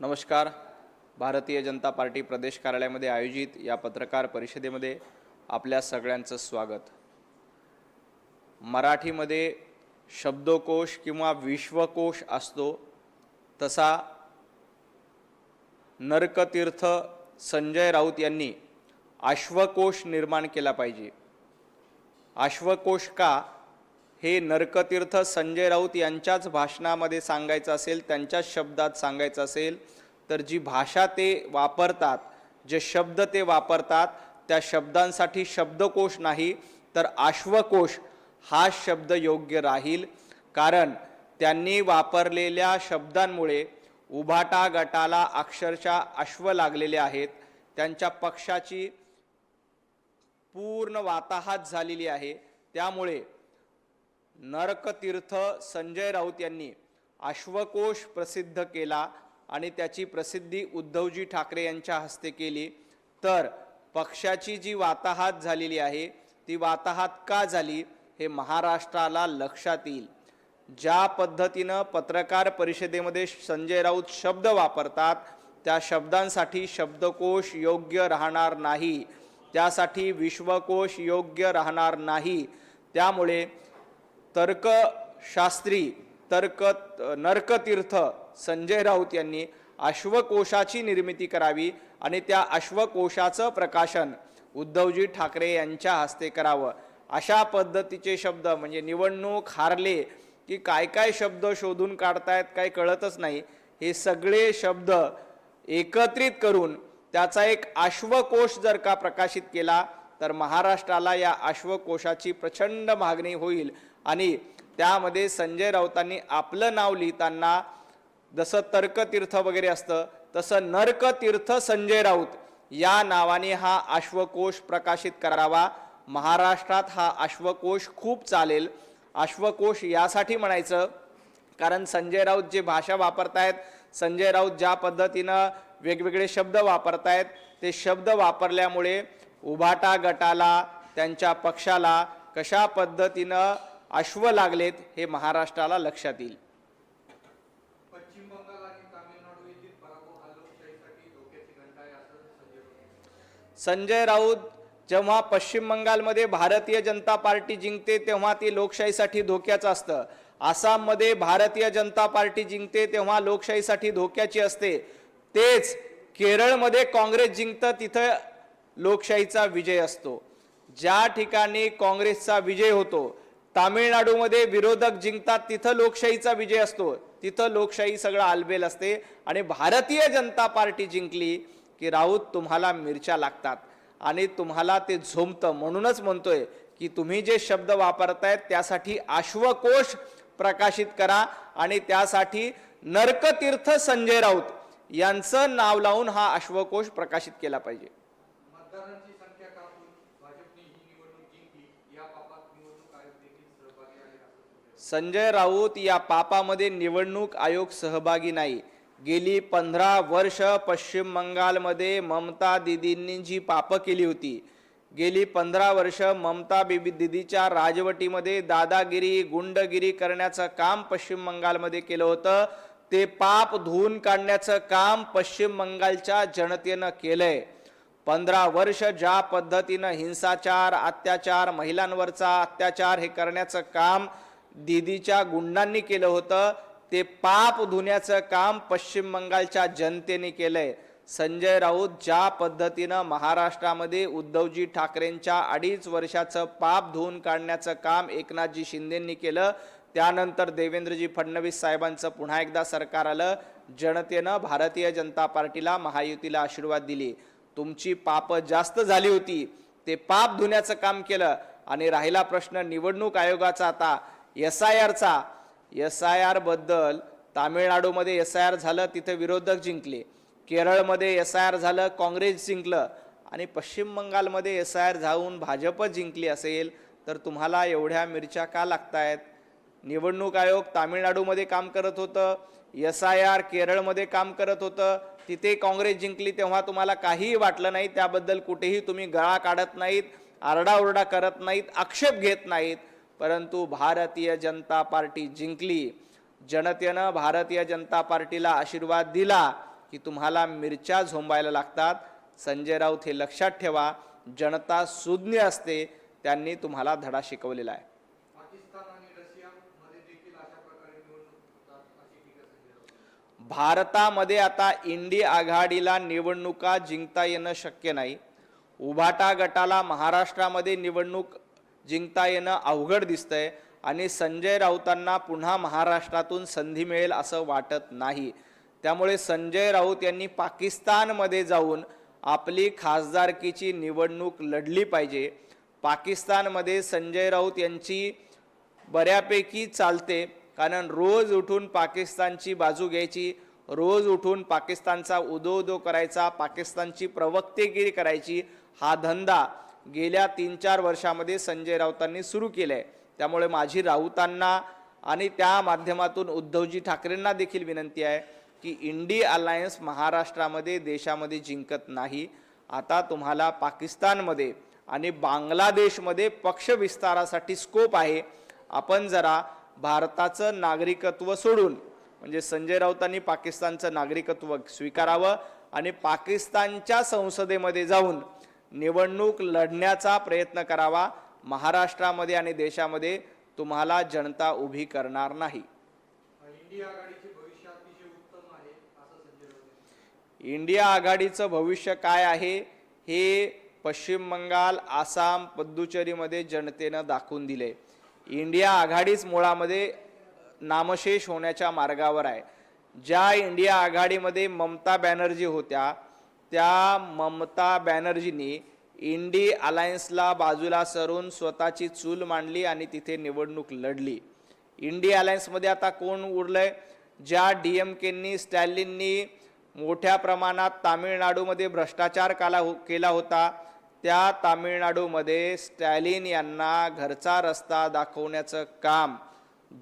नमस्कार. भारतीय जनता पार्टी प्रदेश कार्यालयामध्ये आयोजित या पत्रकार परिषदेमध्ये आपल्या सगळ्यांचं स्वागत. मराठीमध्ये शब्दकोश किंवा विश्वकोश असतो तसा नरकतीर्थ संजय राऊत यांनी अश्वकोश निर्माण केला पाहिजे. अश्वकोश का हे नरकतीर्थ संजय राऊत यांच्याच भाषणामध्ये सांगायचं असेल, त्यांच्याच शब्दात सांगायचं असेल तर जी भाषा ते वापरतात, जे शब्द ते वापरतात त्या शब्दांसाठी शब्दकोश नाही तर अश्वकोश हा शब्द योग्य राहील. कारण त्यांनी वापरलेल्या शब्दांमुळे उभाटा गटाला अक्षरशः अश्व लागलेले आहेत. त्यांच्या पक्षाची पूर्ण वाताहत झालेली आहे. त्यामुळे नरकतीर्थ संजय राऊत यांनी अश्वकोश प्रसिद्ध केला आणि त्याची प्रसिद्धी उद्धवजी ठाकरे यांच्या हस्ते केली. तर पक्षाची जी वाताहत झालेली आहे ती वाताहत का झाली हे महाराष्ट्राला लक्षात येईल. ज्या पद्धतीनं पत्रकार परिषदेमध्ये संजय राऊत शब्द वापरतात त्या शब्दांसाठी शब्दकोश योग्य राहणार नाही, त्यासाठी विश्वकोश योग्य राहणार नाही. त्यामुळे तर्कशास्त्री नरकतीर्थ संजय राऊत यांनी अश्वकोशाची निर्मिती करावी आणि त्या अश्वकोशाचं प्रकाशन उद्धवजी ठाकरे यांच्या हस्ते करावं. अशा पद्धतीचे शब्द म्हणजे निवडणूक हारले की काय काय शब्द शोधून काढतायत काय कळतच नाही. हे सगळे शब्द एकत्रित करून त्याचा एक अश्वकोश जर का प्रकाशित केला तर महाराष्ट्राला या अश्वकोशाची प्रचंड मागणी होईल. आणि त्यामध्ये संजय राऊतांनी आपलं नाव लिहिताना जसं तर्कतीर्थ वगैरे असतं तसं नरकतीर्थ संजय राऊत या नावाने हा अश्वकोश प्रकाशित करावा. महाराष्ट्रात हा अश्वकोश खूप चालेल. अश्वकोश यासाठी म्हणायचं कारण संजय राऊत जे भाषा वापरतायत, संजय राऊत ज्या पद्धतीनं वेगवेगळे शब्द वापरतायत ते शब्द वापरल्यामुळे उभाटा गटाला त्यांच्या पक्षाला कशा पद्धतीनं अश्व लागलेत हे महाराष्ट्राला लक्षात येईल. पश्चिम बंगाल आणि तामिळनाडू येथील पराभव हा लोकशाहीसाठी धोक्याची घंटा आहे असं संजय राऊत जेव्हा पश्चिम बंगालमध्ये भारतीय जनता पार्टी जिंकते तेव्हा ती लोकशाहीसाठी धोक्याचं असतं. आसाममध्ये भारतीय जनता पार्टी जिंकते तेव्हा लोकशाहीसाठी धोक्याची असते. तेच केरळमध्ये काँग्रेस जिंकतं तिथं लोकशाहीचा विजय असतो. ज्या ठिकाणी काँग्रेसचा विजय होतो, तामिळनाडूमध्ये विरोधक जिंकतात तिथं लोकशाहीचा विजय असतो, तिथं लोकशाही सगळं आलबेल असते. आणि भारतीय जनता पार्टी जिंकली की राऊत तुम्हाला मिरच्या लागतात आणि तुम्हाला ते झोंबतं. म्हणूनच म्हणतोय की तुम्ही जे शब्द वापरतायत त्यासाठी अश्वकोश प्रकाशित करा आणि त्यासाठी नरकतीर्थ संजय राऊत यांचं नाव लावून हा अश्वकोश प्रकाशित केला पाहिजे. मतदारांची संख्या कापून भाजपने ही निवडणूक जिंकली, या पापात निवडणूक आयोग देखील सहभागी आहे. संजय राऊत या पापामध्ये निवडणूक आयोग सहभागी नाही. गेली 15 वर्ष पश्चिम बंगालमध्ये ममता दीदींनी जी पापं केली होती, गेली 15 वर्ष ममता दीदीच्या राजवटीमध्ये दादागिरी गुंडगिरी करण्याचं काम पश्चिम बंगालमध्ये केलं होतं. ते पाप धुवून काढण्याचं काम पश्चिम बंगालच्या जनतेनं केलंय. 15 वर्ष ज्या पद्धतीनं हिंसाचार अत्याचार महिलांवरचा अत्याचार हे करण्याचं काम दीदीच्या गुंडांनी केलं होतं, ते पाप धुण्याचं काम पश्चिम बंगालच्या जनतेने केलंय. संजय राऊत ज्या पद्धतीनं महाराष्ट्रामध्ये उद्धवजी ठाकरेंच्या 2.5 वर्षाचं पाप धुवून काढण्याचं काम एकनाथजी शिंदेंनी केलं, त्यानंतर देवेंद्रजी फडणवीस साहेबांचं पुन्हा एकदा सरकार आलं, जनतेनं भारतीय जनता पार्टीला महायुतीला आशीर्वाद दिली. तुमची पाप जास्त झाली होती, ते पाप धुण्याचं काम केलं. आणि राहिला प्रश्न निवडणूक आयोगाचा आता SIRचा, SIR बद्दल तामिळनाडूमध्ये SIR झालं तिथे विरोधक जिंकले, केरळमध्ये SIR झालं काँग्रेस जिंकलं आणि पश्चिम बंगालमध्ये SIR जाऊन भाजप जिंकली असेल तर तुम्हाला एवढ्या मिरच्या का लागतायत? निवडणूक आयोग तामिळनाडूमध्ये काम करत होतं, SIR केरळमध्ये काम करत होतं, तिथे काँग्रेस जिंकली तेव्हा तुम्हाला काहीही वाटलं नाही. त्याबद्दल कुठेही तुम्ही गळा काढत नाहीत, आरडाओरडा करत नाहीत, आक्षेप घेत नाहीत. परंतु भारतीय जनता पार्टी जिंकली, जनतेनं भारतीय जनता पार्टीला आशीर्वाद दिला की तुम्हाला मिरच्या झोंबायला लागतात. संजय राऊत हे लक्षात ठेवा. जनता सुज्ञ असते, त्यांनी तुम्हाला धडा शिकवलेला आहे. पाकिस्तान आणि रशिया मध्ये देखील अशा प्रकारे निवडणूक होतात अशी टीका संजय राऊत. भारतामध्ये आता इंडी आघाडीला निवडणुका जिंकता येणं शक्य नाही. उभाटा गटाला महाराष्ट्रामध्ये निवडणूक जिंकता येणं अवघड दिसतंय आणि संजय राऊतांना पुन्हा महाराष्ट्रातून संधी मिळेल असं वाटत नाही. त्यामुळे संजय राऊत यांनी पाकिस्तानमध्ये जाऊन आपली खासदारकीची निवडणूक लढली पाहिजे. पाकिस्तानमध्ये संजय राऊत यांची बऱ्यापैकी चालते, कारण रोज उठून पाकिस्तानची बाजू घ्यायची, रोज उठून पाकिस्तानचा उदो करायचा, पाकिस्तानची प्रवक्तेगिरी करायची, हा धंदा गेल्या 3-4 वर्षामध्ये संजय राऊतांनी सुरू केलाय. त्यामुळे माझी राऊतांना आणि त्या माध्यमातून उद्धवजी ठाकरेंना देखील विनंती आहे की इंडी अलायन्स महाराष्ट्रामध्ये देशामध्ये जिंकत नाही. आता तुम्हाला पाकिस्तानमध्ये आणि बांगलादेशमध्ये पक्ष विस्तारासाठी स्कोप आहे. आपण जरा भारताचं नागरिकत्व सोडून, म्हणजे संजय राऊतांनी पाकिस्तानचं नागरिकत्व स्वीकारावं आणि पाकिस्तानच्या संसदेमध्ये जाऊन निवडणूक लढण्याचा प्रयत्न करावा. महाराष्ट्रामध्ये आणि देशामध्ये तुम्हाला जनता उभी करणार नाही. इंडिया आघाडीचे भविष्य अतिशय उत्तम आहे असं संजय राऊत. इंडिया आघाडीचं भविष्य काय आहे हे पश्चिम बंगाल, आसाम, पुद्दुचेरीमध्ये जनतेनं दाखवून दिले. इंडिया आघाडीच मुळामध्ये नामशेष होण्याच्या मार्गावर आहे. ज्या इंडिया आघाडीमध्ये ममता बॅनर्जी होत्या, त्या ममता बॅनर्जींनी इंडी अलायन्सला बाजूला सरून स्वतःची चूल मांडली आणि तिथे निवडणूक लढली. इंडी अलायन्समध्ये आता कोण उरलंय? ज्या DMKंनी, स्टॅलिननी मोठ्या प्रमाणात तामिळनाडूमध्ये भ्रष्टाचार केला होता, त्या तामिळनाडूमध्ये स्टॅलिन यांना घरचा रस्ता दाखवण्याचं काम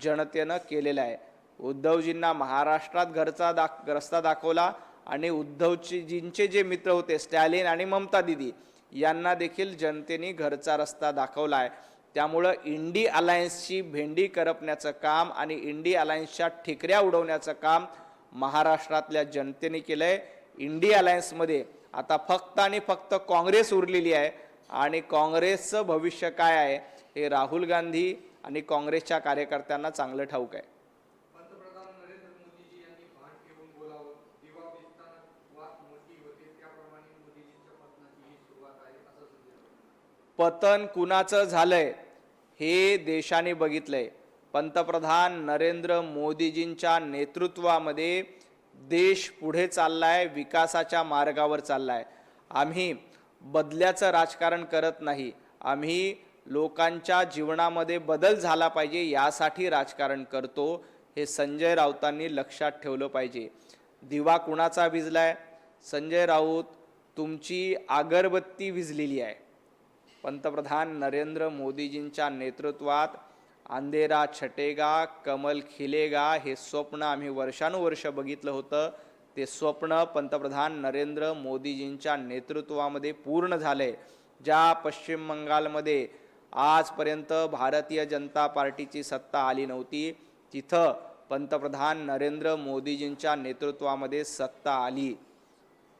जनतेनं केलेलं आहे. उद्धवजींना महाराष्ट्रात घरचा रस्ता दाखवला आणि उद्धवजींचे जे मित्र होते स्टॅलिन आणि ममता दिदी यांना देखील जनतेने घरचा रस्ता दाखवला आहे. त्यामुळं इंडी अलायन्सची भेंडी करपण्याचं काम आणि इंडी अलायन्सच्या ठिकऱ्या उडवण्याचं काम महाराष्ट्रातल्या जनतेने केलंय. इंडी अलायन्समध्ये आता फक्त आणि फक्त काँग्रेस उरलेली आहे आणि काँग्रेसचं भविष्य काय आहे हे राहुल गांधी आणि काँग्रेसच्या कार्यकर्त्यांना चांगलं ठाऊक आहे. पंतप्रधान नरेंद्र मोदीजी यांनी भान ठेवून बोलावं, दिवा विस्तारात वाट मोठी होते, त्याप्रमाणे मोदीजींच्या पतनाची ही सुरुवात आहे असं संजय राऊत. पतन कुणाचं झालंय हे देशाने बघितलंय. पंतप्रधान नरेंद्र मोदीजींच्या नेतृत्वामध्ये देश पुढे चाललाय, विकासाच्या मार्गावर चाललाय. आम्ही बदल्याचं राजकारण करत नाही, आम्ही लोकांच्या जीवनामध्ये बदल झाला पाहिजे यासाठी राजकारण करतो. हे संजय राऊतांनी लक्षात ठेवलं पाहिजे. दिवा कुणाचा विझलाय? संजय राऊत, तुमची अगरबत्ती विझलेली आहे. पंतप्रधान नरेंद्र मोदीजींच्या नेतृत्वात अंधेरा छटेगा, कमल खिलेगा हे स्वप्न आम्ही वर्षानुवर्ष बघितलं होतं. ते स्वप्न पंतप्रधान नरेंद्र मोदीजींच्या नेतृत्वामध्ये पूर्ण झाले. ज्या पश्चिम बंगालमध्ये आजपर्यंत भारतीय जनता पार्टीची सत्ता आली नव्हती, तिथं पंतप्रधान नरेंद्र मोदीजींच्या नेतृत्वामध्ये सत्ता आली.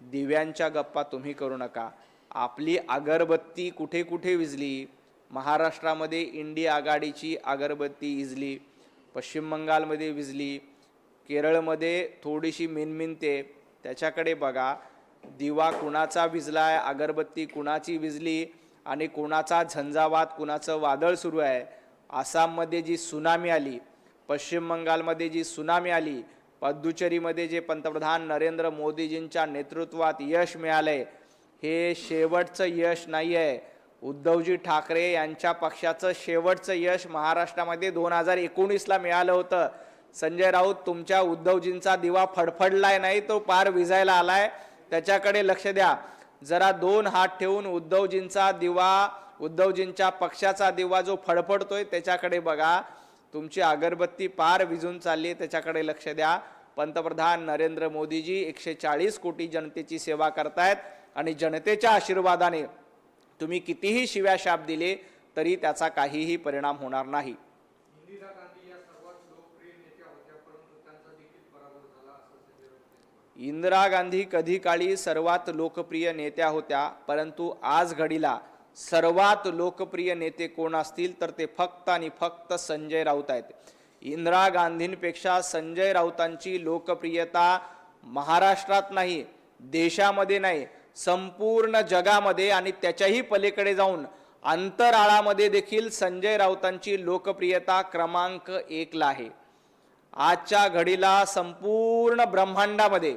दिव्यांच्या गप्पा तुम्ही करू नका. आपली अगरबत्ती कुठे कुठे विझली? महाराष्ट्रामध्ये इंडी आघाडीची अगरबत्ती विझली, पश्चिम बंगालमध्ये विझली, केरळमध्ये थोडीशी मिनमिनते, त्याच्याकडे बघा. दिवा कुणाचा विझलाय, अगरबत्ती कुणाची विझली आणि कुणाचा झंझावात, कुणाचं वादळ सुरू आहे. आसाममध्ये जी सुनामी आली, पश्चिम बंगालमध्ये जी सुनामी आली, पुद्दुचेरीमध्ये जे पंतप्रधान नरेंद्र मोदीजींच्या नेतृत्वात यश मिळालंय, हे शेवटचं यश नाही आहे. उद्धवजी ठाकरे यांच्या पक्षाचं शेवटचं यश महाराष्ट्रामध्ये 2019ला मिळालं होतं. संजय राऊत, तुमच्या उद्धवजींचा दिवा फडफडलाय नाही, तो पार विझायला आलाय. त्याच्याकडे लक्ष द्या. जरा 2 हात ठेवून उद्धवजींचा दिवा, उद्धवजींच्या पक्षाचा दिवा जो फडफडतोय त्याच्याकडे बघा. तुमची अगरबत्ती पार विझून चालली, त्याच्याकडे लक्ष द्या. पंतप्रधान नरेंद्र मोदीजी 140 कोटी जनतेची सेवा करतायत आणि जनतेच्या आशीर्वादाने तुम्ही कितीही शिव्या शाप दिले तरी त्याचा काहीही परिणाम होणार नाही. इंदिरा गांधी या सर्वात लोकप्रिय नेत्या होत्या, परंतु त्यांचा देखील पराभव झाला असं संजय राऊत. इंदिरा गांधी कधी काळी सर्वात लोकप्रिय नेत्या होत्या, परंतु आज घडीला सर्वात लोकप्रिय नेते कोण असतील तर ते फक्त आणि फक्त संजय राऊत आहेत. इंदिरा गांधींपेक्षा संजय राऊतांची लोकप्रियता महाराष्ट्रात नाही, देशामध्ये नाही, संपूर्ण जगामध्ये आणि त्याच्याही पलीकडे जाऊन अंतराळामध्ये देखील संजय राऊतांची लोकप्रियता क्रमांक 1 ला आहे. आजच्या घडीला संपूर्ण ब्रह्मांडामध्ये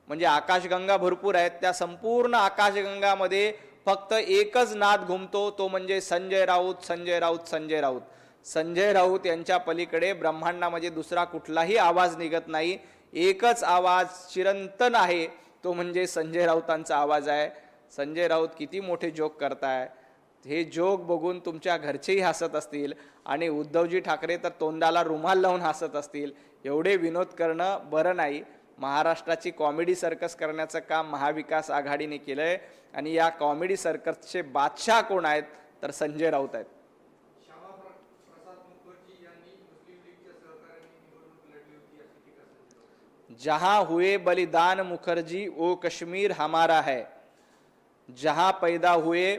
म्हणजे आकाशगंगा भरपूर आहेत, त्या संपूर्ण आकाशगंगामध्ये फक्त एकच नाद घुमतो, तो म्हणजे संजय राऊत, संजय राऊत, संजय राऊत. संजय राऊत यांच्या पलीकडे ब्रह्मांडामध्ये दुसरा कुठलाही आवाज निघत नाही. एकच आवाज चिरंतन आहे, तो म्हणजे संजय राऊतांचा आवाज आहे. संजय राऊत किती मोठे जोक करताय, हे जोक बघून तुमच्या घरचेही हसत असतील आणि उद्धवजी ठाकरे तर तोंडाला रुमाल लावून हसत असतील. एवढे विनोद करणं बरं नाही. महाराष्ट्राची कॉमेडी सर्कस करण्याचं काम महाविकास आघाडीने केलंय आणि या कॉमेडी सर्कसचे बादशाह कोण आहेत तर संजय राऊत आहेत. श्यामाप्रसाद मुखर्जी यांनी मुस्लिम लीगच्या सहकार्याने निवडणूक लढली होती अशी टीका संजय राऊत. जहां हुए बलिदान मुखर्जी वो कश्मीर हमारा है. जहां पैदा हुए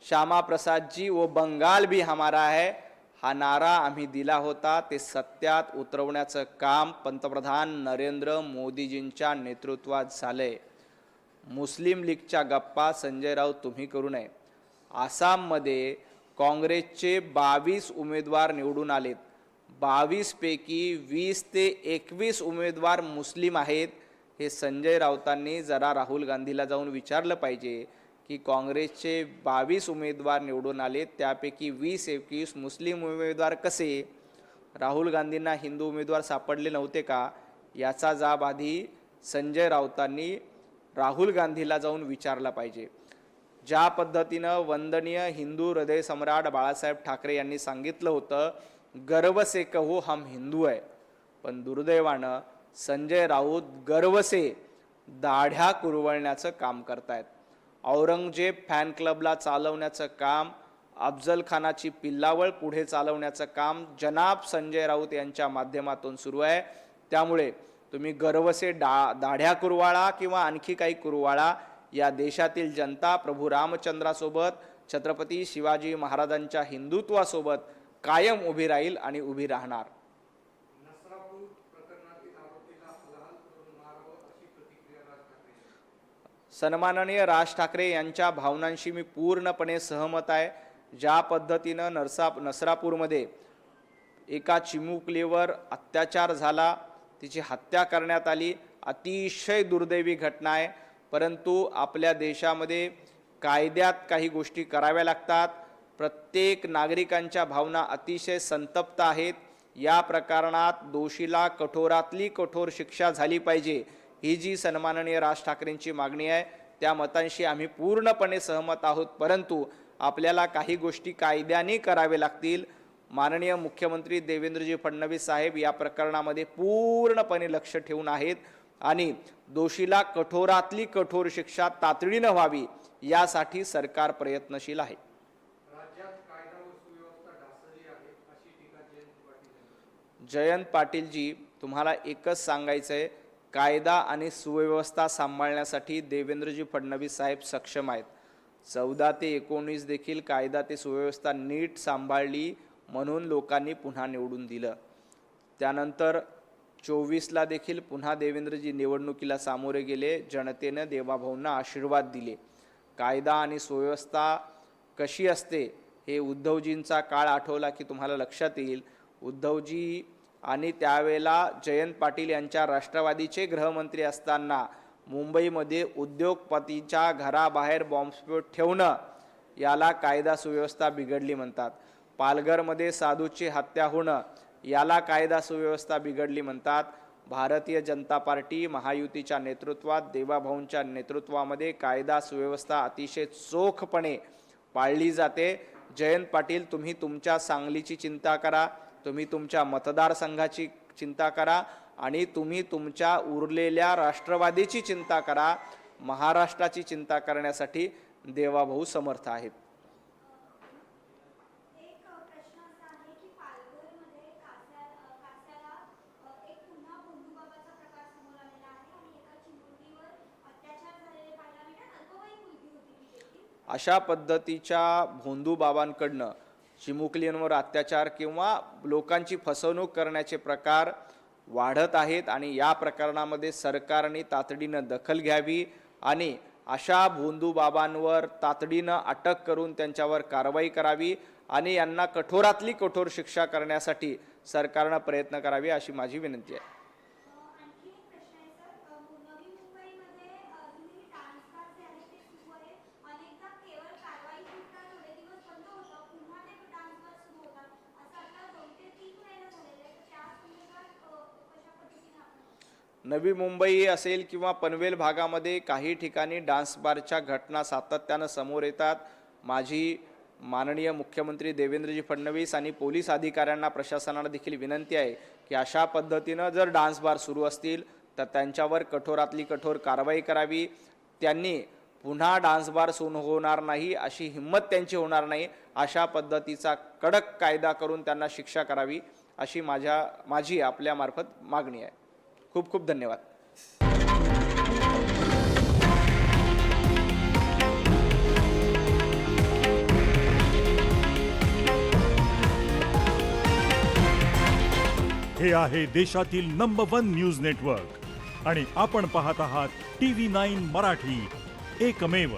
श्यामा प्रसाद जी वो बंगाल भी हमारा है. हा नारा आम्ही दिला होता, ते सत्यात उतरवण्याचं काम पंतप्रधान नरेंद्र मोदीजींच्या नेतृत्वात झालंय. मुस्लिम लीगच्या गप्पा संजय राऊत तुम्ही करू नये. आसाममध्ये काँग्रेसचे 22 उमेदवार निवडून आलेत. 22 पैकी 20 ते 21 उमेदवार मुस्लिम आहेत. हे संजय राऊतांनी जरा राहुल गांधीला जाऊन विचारलं पाहिजे की काँग्रेसचे 22 उमेदवार निवडून आले, त्यापैकी 20-21 मुस्लिम उमेदवार कसे? राहुल गांधींना हिंदू उमेदवार सापडले नव्हते का? याचा जाब आधी संजय राऊतांनी राहुल गांधीला जाऊन विचारला पाहिजे. ज्या पद्धतीनं वंदनीय हिंदू हृदय सम्राट बाळासाहेब ठाकरे यांनी सांगितलं होतं, गर्व से कहो हम हिंदू आहे, पण दुर्दैवानं संजय राऊत गर्व से दाढ्या कुरवळण्याचं काम करतायत. औरंगजेब फॅन क्लबला चालवण्याचं काम, अफजल खानाची पिल्लावळ पुढे चालवण्याचं काम जनाब संजय राऊत यांच्या माध्यमातून सुरू आहे. त्यामुळे तुम्ही गर्वसे दाढ्या कुरवाळा किंवा आणखी काही कुरवाळा, या देशातील जनता प्रभू रामचंद्रासोबत, छत्रपती शिवाजी महाराजांच्या हिंदुत्वासोबत कायम उभी राहील आणि उभी राहणार. नसरापूर प्रकरणातील आरोपीला हलाल करून मारावं अशी प्रतिक्रिया राज ठाकरे. सन्माननीय राज ठाकरे यांच्या भावनांशी मी पूर्णपणे सहमत आहे. ज्या पद्धतीनं नसरापूरमध्ये एका चिमुकलीवर अत्याचार झाला, तिची हत्या करण्यात आली, अतिशय दुर्दैवी घटना आहे. परंतु आपल्या देशामध्ये कायद्यात काही गोष्टी कराव्या लागतात. प्रत्येक नागरिकांच्या भावना अतिशय संतप्त आहेत. या प्रकरणात दोषीला कठोरातली कठोर शिक्षा झाली पाहिजे, ही जी सन्माननीय राज ठाकरेंची मागणी आहे, त्या मतांशी आम्ही पूर्णपणे सहमत आहोत. परंतु आपल्याला काही गोष्टी कायद्याने करावे लागतील. माननीय मुख्यमंत्री देवेंद्रजी फडणवीस साहेब या प्रकरणामध्ये पूर्णपणे लक्ष ठेवून आहेत आणि दोषीला कठोरातली कठोर शिक्षा तातडीनं व्हावी यासाठी सरकार प्रयत्नशील आहे. राज्यात कायदा व सुव्यवस्था ढासळली आहे अशी टीका जयंत पाटील यांनी. जयंत पाटीलजी, तुम्हाला एकच सांगायचं आहे, कायदा आणि सुव्यवस्था सांभाळण्यासाठी देवेंद्रजी फडणवीस साहेब सक्षम आहेत. 14 ते 19 देखील कायदा ते सुव्यवस्था नीट सांभाळली म्हणून लोकांनी पुन्हा निवडून दिलं. त्यानंतर 24ला देखील पुन्हा देवेंद्रजी निवडणुकीला सामोरे गेले. जनतेनं देवाभाऊंना आशीर्वाद दिले. कायदा आणि सुव्यवस्था कशी असते हे उद्धवजींचा काळ आठवला की तुम्हाला लक्षात येईल. उद्धवजी आणि त्यावेळेला जयंत पाटील यांच्या राष्ट्रवादीचे गृहमंत्री असताना मुंबईमध्ये उद्योगपतीच्या घराबाहेर बॉम्बस्फोट ठेवणं, याला कायदा सुव्यवस्था बिघडली म्हणतात. पालघरमध्ये साधूची हत्या होणं, याला कायदा सुव्यवस्था बिघडली म्हणतात. भारतीय जनता पार्टी महायुतीच्या नेतृत्वात, देवाभाऊंच्या नेतृत्वामध्ये कायदा सुव्यवस्था अतिशय चोखपणे पाळली जाते. जयंत पाटील, तुम्ही तुमच्या सांगलीची चिंता करा, तुम्ही तुमच्या मतदारसंघाची चिंता करा आणि तुम्ही तुमच्या उरलेल्या राष्ट्रवादीची चिंता करा. महाराष्ट्राची चिंता करण्यासाठी देवाभाऊ समर्थ आहेत. अशा पद्धतीच्या भोंदू बाबांकडनं चिमुकलींवर अत्याचार किंवा लोकांची फसवणूक करण्याचे प्रकार वाढत आहेत आणि या प्रकरणामध्ये सरकारने तातडीनं दखल घ्यावी आणि अशा भोंदू बाबांवर तातडीनं अटक करून त्यांच्यावर कारवाई करावी आणि यांना कठोरातली कठोर शिक्षा करण्यासाठी सरकारनं प्रयत्न करावे अशी माझी विनंती आहे. आणखी एक प्रश्न आहे सर, नवी मुंबईमध्ये अजूनही डान्स बार जे आहे ते सुरू आहे. अनेकदा केवळ कारवाईपुरता थोडे दिवस बंद होतं, पुन्हा ते डान्स बार सुरू होतात. असं आता 2 ते 3 महिने झालेले आहेत. त्या संदर्भात कशा पद्धतीने आपण नवी मुंबई असेल किंवा पनवेल भागामध्ये काही ठिकाणी डान्स बारच्या घटना सातत्यानं समोर येतात. माझी माननीय मुख्यमंत्री देवेंद्रजी फडणवीस आणि पोलीस अधिकाऱ्यांना प्रशासनाला देखील विनंती आहे की अशा पद्धतीनं जर डान्स बार सुरू असतील तर त्यांच्यावर कठोरातली कठोर कारवाई करावी. त्यांनी पुन्हा डान्स बार सुरू होणार नाही अशी हिंमत त्यांची होणार नाही. अशा पद्धतीचा कडक कायदा करून त्यांना शिक्षा करावी अशी माझी आपल्यामार्फत मागणी आहे. खूप खूप धन्यवाद. हे आहे देशातील नंबर 1 न्यूज नेटवर्क आणि आपण पाहत आहात TV9 मराठी, एकमेव.